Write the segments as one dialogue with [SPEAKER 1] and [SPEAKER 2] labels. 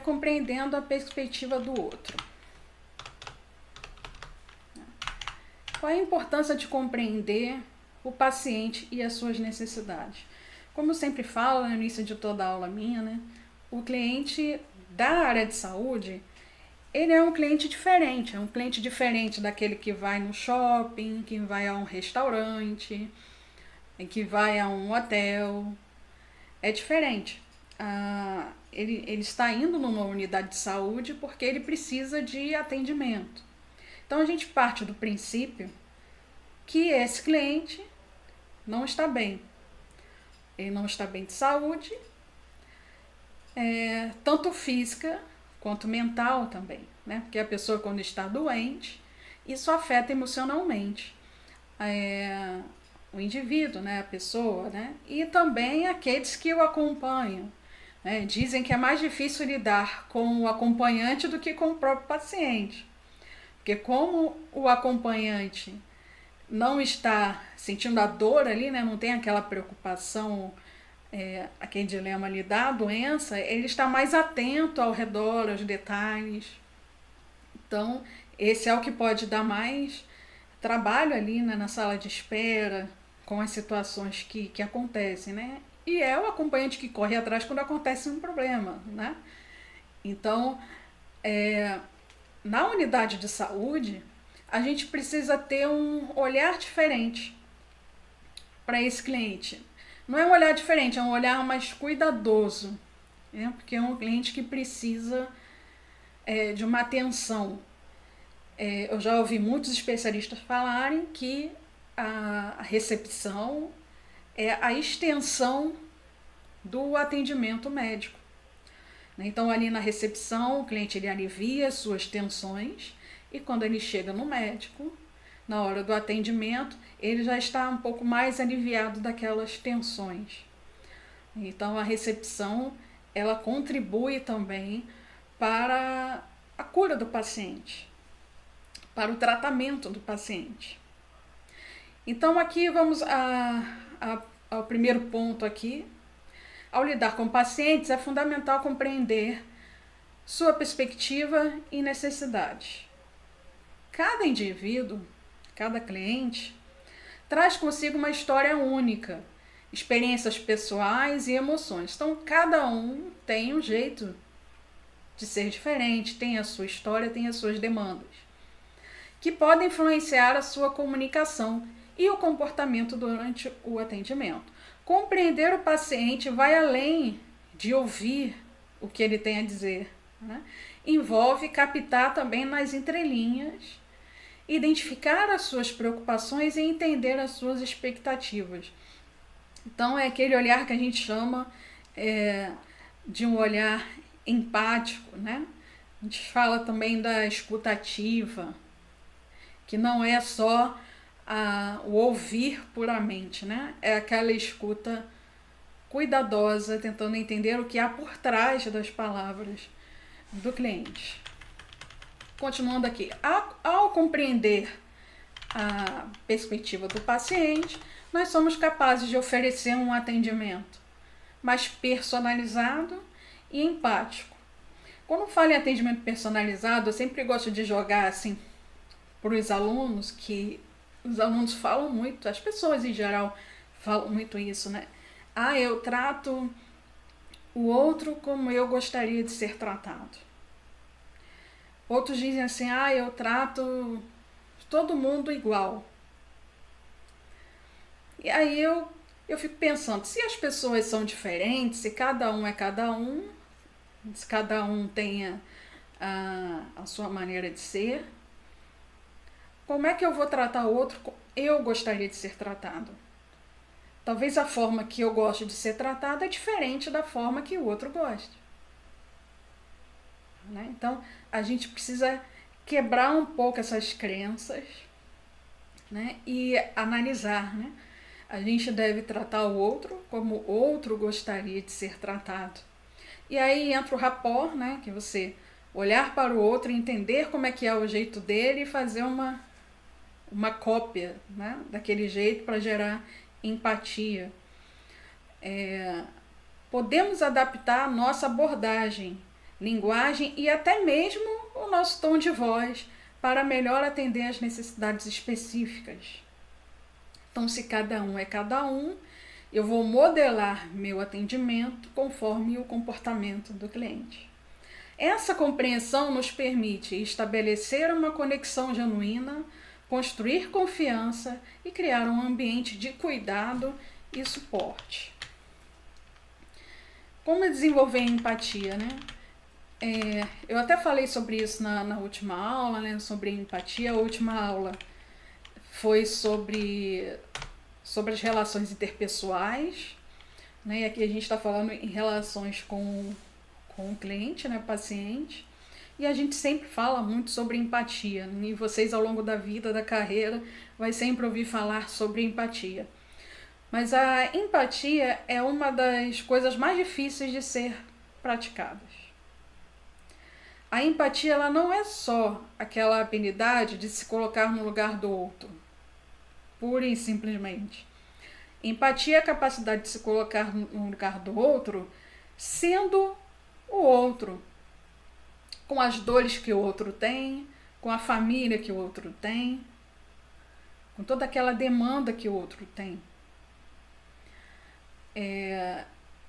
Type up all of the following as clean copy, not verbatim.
[SPEAKER 1] é compreendendo a perspectiva do outro. Qual é a importância de compreender o paciente e as suas necessidades? Como eu sempre falo no início de toda aula minha, né? O cliente da área de saúde, ele é um cliente diferente daquele que vai no shopping, que vai a um restaurante, que vai a um hotel. É diferente. Ele está indo numa unidade de saúde porque ele precisa de atendimento. Então a gente parte do princípio que esse cliente não está bem. Ele não está bem de saúde, tanto física quanto mental também, né? Porque a pessoa, quando está doente, isso afeta emocionalmente o indivíduo, né? A pessoa, né? E também aqueles que o acompanham, né? Dizem que é mais difícil lidar com o acompanhante do que com o próprio paciente, porque como o acompanhante não está sentindo a dor ali, né? Não tem aquela preocupação, aquele dilema ali da doença, ele está mais atento ao redor, aos detalhes. Então, esse é o que pode dar mais trabalho ali, né, na sala de espera, com as situações que acontecem, né? E é o acompanhante que corre atrás quando acontece um problema, né? Então, na unidade de saúde, a gente precisa ter um olhar diferente para esse cliente. Não é um olhar diferente, é um olhar mais cuidadoso, né? Porque é um cliente que precisa de uma atenção. Eu já ouvi muitos especialistas falarem que a recepção é a extensão do atendimento médico. Então, ali na recepção, o cliente ele alivia suas tensões e quando ele chega no médico, na hora do atendimento, ele já está um pouco mais aliviado daquelas tensões. Então, a recepção, ela contribui também para a cura do paciente, para o tratamento do paciente. Então, aqui vamos ao primeiro ponto aqui. Ao lidar com pacientes, é fundamental compreender sua perspectiva e necessidades. Cada indivíduo, cada cliente, traz consigo uma história única, experiências pessoais e emoções. Então, cada um tem um jeito de ser diferente, tem a sua história, tem as suas demandas, que podem influenciar a sua comunicação e o comportamento durante o atendimento. Compreender o paciente vai além de ouvir o que ele tem a dizer, né? Envolve captar também nas entrelinhas, identificar as suas preocupações e entender as suas expectativas. Então é aquele olhar que a gente chama de um olhar empático, né? A gente fala também da escutativa, que não é só o ouvir puramente, né? É aquela escuta cuidadosa, tentando entender o que há por trás das palavras do cliente. Continuando aqui, ao compreender a perspectiva do paciente, nós somos capazes de oferecer um atendimento mais personalizado e empático. Quando falo em atendimento personalizado, eu sempre gosto de jogar assim para os alunos, que os alunos falam muito, as pessoas em geral falam muito isso, né? Eu trato o outro como eu gostaria de ser tratado. Outros dizem assim, eu trato todo mundo igual. E aí eu fico pensando, se as pessoas são diferentes, se cada um é cada um, se cada um tem a sua maneira de ser, como é que eu vou tratar o outro como eu gostaria de ser tratado? Talvez a forma que eu gosto de ser tratado é diferente da forma que o outro gosta. Né? Então, a gente precisa quebrar um pouco essas crenças, né? E analisar, né? A gente deve tratar o outro como o outro gostaria de ser tratado. E aí entra o rapport, né? Que você olhar para o outro e entender como é que é o jeito dele e fazer uma cópia, né, daquele jeito para gerar empatia. Podemos adaptar a nossa abordagem linguagem e até mesmo o nosso tom de voz para melhor atender às necessidades específicas. Então, se cada um é cada um, eu vou modelar meu atendimento conforme o comportamento do cliente. Essa compreensão nos permite estabelecer uma conexão genuína, construir confiança e criar um ambiente de cuidado e suporte. Como desenvolver empatia, né? Eu até falei sobre isso na última aula, né? Sobre empatia. A última aula foi sobre as relações interpessoais, né? E aqui a gente está falando em relações com o cliente, né? Paciente. E a gente sempre fala muito sobre empatia. E vocês, ao longo da vida, da carreira, vai sempre ouvir falar sobre empatia. Mas a empatia é uma das coisas mais difíceis de ser praticadas. A empatia, ela não é só aquela habilidade de se colocar no lugar do outro, pura e simplesmente. Empatia é a capacidade de se colocar no lugar do outro, sendo o outro, com as dores que o outro tem, com a família que o outro tem, com toda aquela demanda que o outro tem.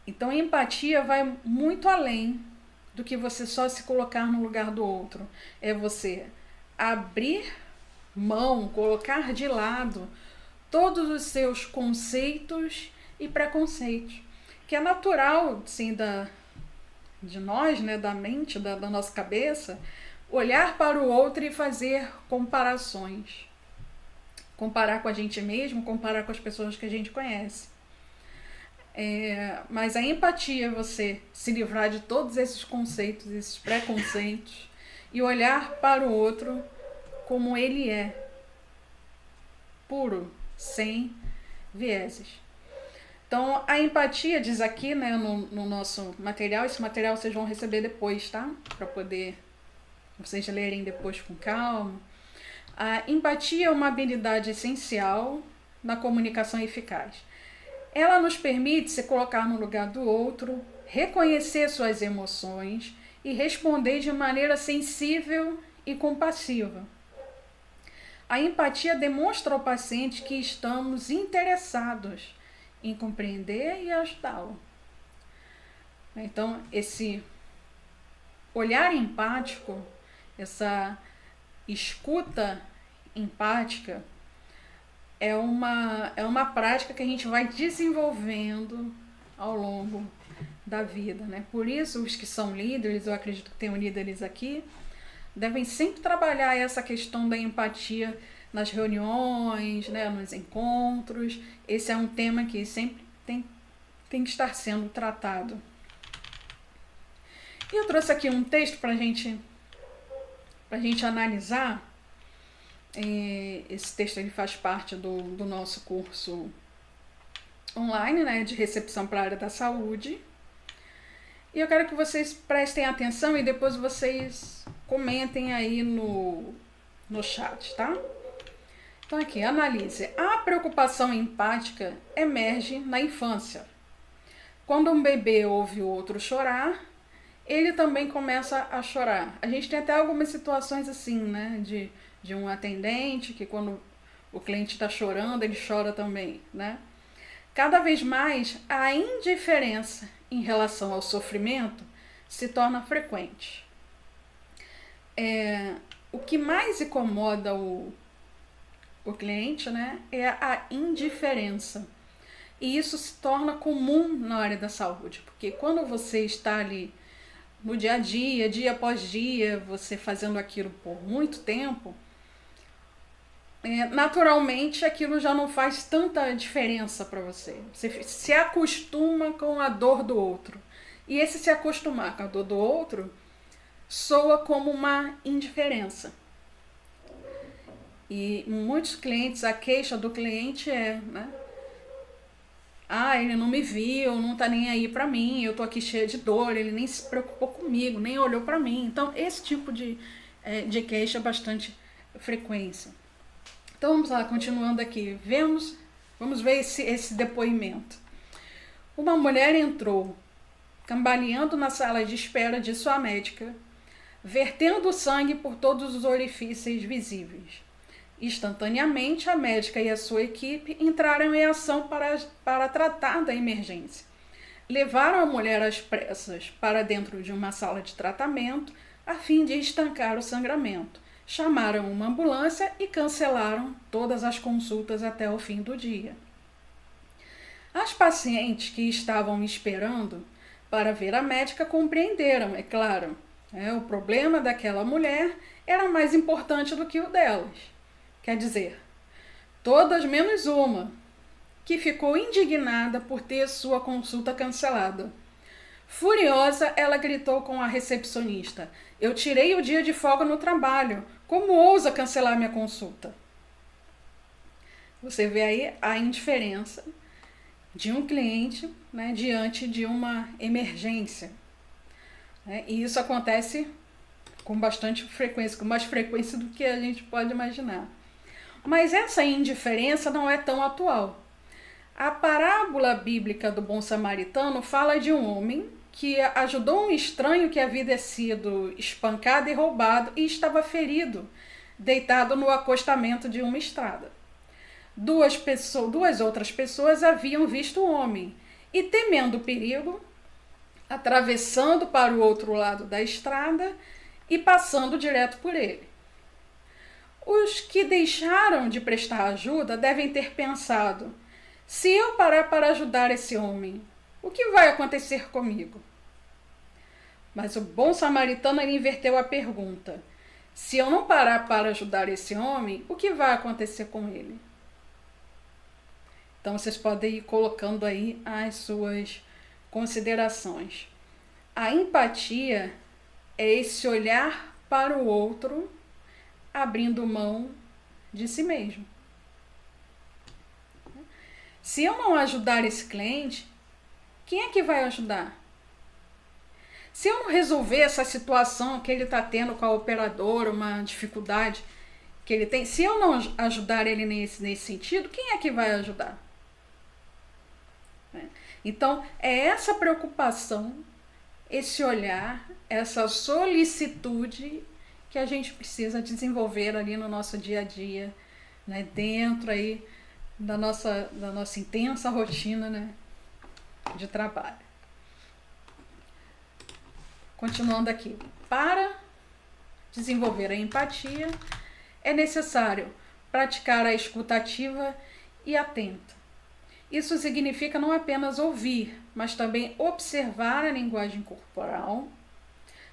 [SPEAKER 1] Então, a empatia vai muito além do que você só se colocar no lugar do outro. É você abrir mão, colocar de lado todos os seus conceitos e preconceitos, que é natural, sim, de nós, né, da mente, da nossa cabeça, olhar para o outro e fazer comparações. Comparar com a gente mesmo, comparar com as pessoas que a gente conhece. Mas a empatia é você se livrar de todos esses conceitos, esses preconceitos, e olhar para o outro como ele é, puro, sem vieses. Então, a empatia, diz aqui, né, no nosso material, esse material vocês vão receber depois, tá? Para poder vocês lerem depois com calma. A empatia é uma habilidade essencial na comunicação eficaz. Ela nos permite se colocar no lugar do outro, reconhecer suas emoções e responder de maneira sensível e compassiva. A empatia demonstra ao paciente que estamos interessados em compreender e ajudá-lo. Então, esse olhar empático, essa escuta empática, é uma prática que a gente vai desenvolvendo ao longo da vida, né? Por isso, os que são líderes, eu acredito que tem líderes aqui, devem sempre trabalhar essa questão da empatia nas reuniões, né, nos encontros. Esse é um tema que sempre tem que estar sendo tratado. E eu trouxe aqui um texto para a gente analisar. Esse texto ele faz parte do nosso curso online, né, de recepção para a área da saúde. E eu quero que vocês prestem atenção e depois vocês comentem aí no chat, tá? Então aqui, analise. A preocupação empática emerge na infância. Quando um bebê ouve o outro chorar, ele também começa a chorar. A gente tem até algumas situações assim, né, de um atendente que quando o cliente está chorando, ele chora também, né? Cada vez mais, a indiferença em relação ao sofrimento se torna frequente. O que mais incomoda o cliente, né, é a indiferença. E isso se torna comum na área da saúde, porque quando você está ali no dia a dia, dia após dia, você fazendo aquilo por muito tempo, naturalmente aquilo já não faz tanta diferença para você. Você se acostuma com a dor do outro. E esse se acostumar com a dor do outro soa como uma indiferença. E muitos clientes, a queixa do cliente né? Ele não me viu, não tá nem aí pra mim, eu tô aqui cheia de dor, ele nem se preocupou comigo, nem olhou pra mim. Então, esse tipo de queixa é bastante frequência. Então, vamos lá, continuando aqui. Vamos ver esse depoimento. Uma mulher entrou cambaleando na sala de espera de sua médica, vertendo sangue por todos os orifícios visíveis. Instantaneamente, a médica e a sua equipe entraram em ação para tratar da emergência. Levaram a mulher às pressas para dentro de uma sala de tratamento a fim de estancar o sangramento. Chamaram uma ambulância e cancelaram todas as consultas até o fim do dia. As pacientes que estavam esperando para ver a médica compreenderam, é claro, o problema daquela mulher era mais importante do que o delas. Quer dizer, todas menos uma, que ficou indignada por ter sua consulta cancelada. Furiosa, ela gritou com a recepcionista: "Eu tirei o dia de folga no trabalho. Como ousa cancelar minha consulta?" Você vê aí a indiferença de um cliente, né, diante de uma emergência. E isso acontece com bastante frequência, com mais frequência do que a gente pode imaginar. Mas essa indiferença não é tão atual. A parábola bíblica do bom samaritano fala de um homem que ajudou um estranho que havia sido espancado e roubado e estava ferido, deitado no acostamento de uma estrada. Duas outras pessoas haviam visto o homem e, temendo o perigo, atravessando para o outro lado da estrada e passando direto por ele. Os que deixaram de prestar ajuda devem ter pensado: se eu parar para ajudar esse homem, o que vai acontecer comigo? Mas o bom samaritano inverteu a pergunta: se eu não parar para ajudar esse homem, o que vai acontecer com ele? Então vocês podem ir colocando aí as suas considerações. A empatia é esse olhar para o outro, abrindo mão de si mesmo. Se eu não ajudar esse cliente, quem é que vai ajudar? Se eu não resolver essa situação que ele está tendo com a operadora, uma dificuldade que ele tem, se eu não ajudar ele nesse sentido, quem é que vai ajudar? Então, é essa preocupação, esse olhar, essa solicitude que a gente precisa desenvolver ali no nosso dia a dia, né, dentro aí da nossa intensa rotina, né, de trabalho. Continuando aqui, para desenvolver a empatia, é necessário praticar a escuta ativa e atenta. Isso significa não apenas ouvir, mas também observar a linguagem corporal,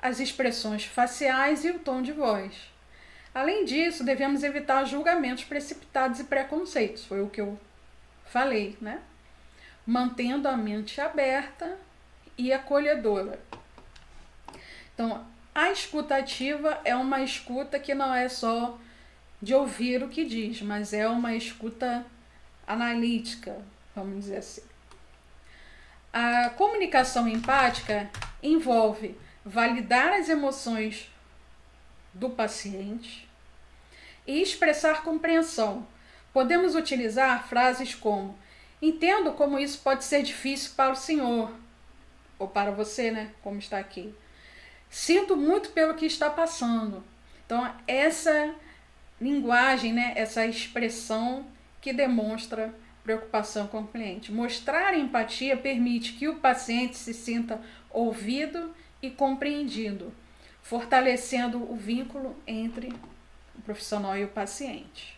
[SPEAKER 1] as expressões faciais e o tom de voz. Além disso, devemos evitar julgamentos precipitados e preconceitos, foi o que eu falei, né? Mantendo a mente aberta e acolhedora. Então, a escuta ativa é uma escuta que não é só de ouvir o que diz, mas é uma escuta analítica, vamos dizer assim. A comunicação empática envolve validar as emoções do paciente e expressar compreensão. Podemos utilizar frases como: entendo como isso pode ser difícil para o senhor, ou para você, né, como está aqui. Sinto muito pelo que está passando. Então, essa linguagem, né, essa expressão que demonstra preocupação com o cliente. Mostrar empatia permite que o paciente se sinta ouvido e compreendido, fortalecendo o vínculo entre o profissional e o paciente.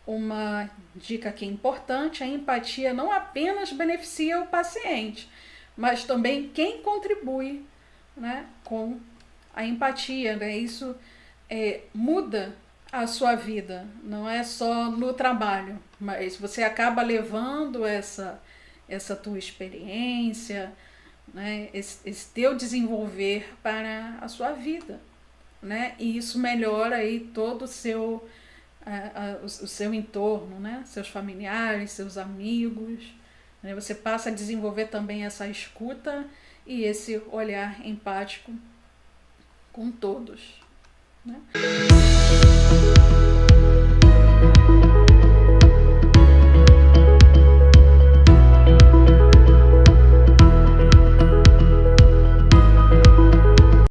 [SPEAKER 1] Uma dica aqui importante: a empatia não apenas beneficia o paciente, mas também quem contribui, né, com a empatia, né? Isso muda a sua vida, não é só no trabalho, mas você acaba levando essa tua experiência, né, esse teu desenvolver para a sua vida, né? E isso melhora aí todo o seu entorno, né? Seus familiares, seus amigos, né? Você passa a desenvolver também essa escuta e esse olhar empático com todos, né?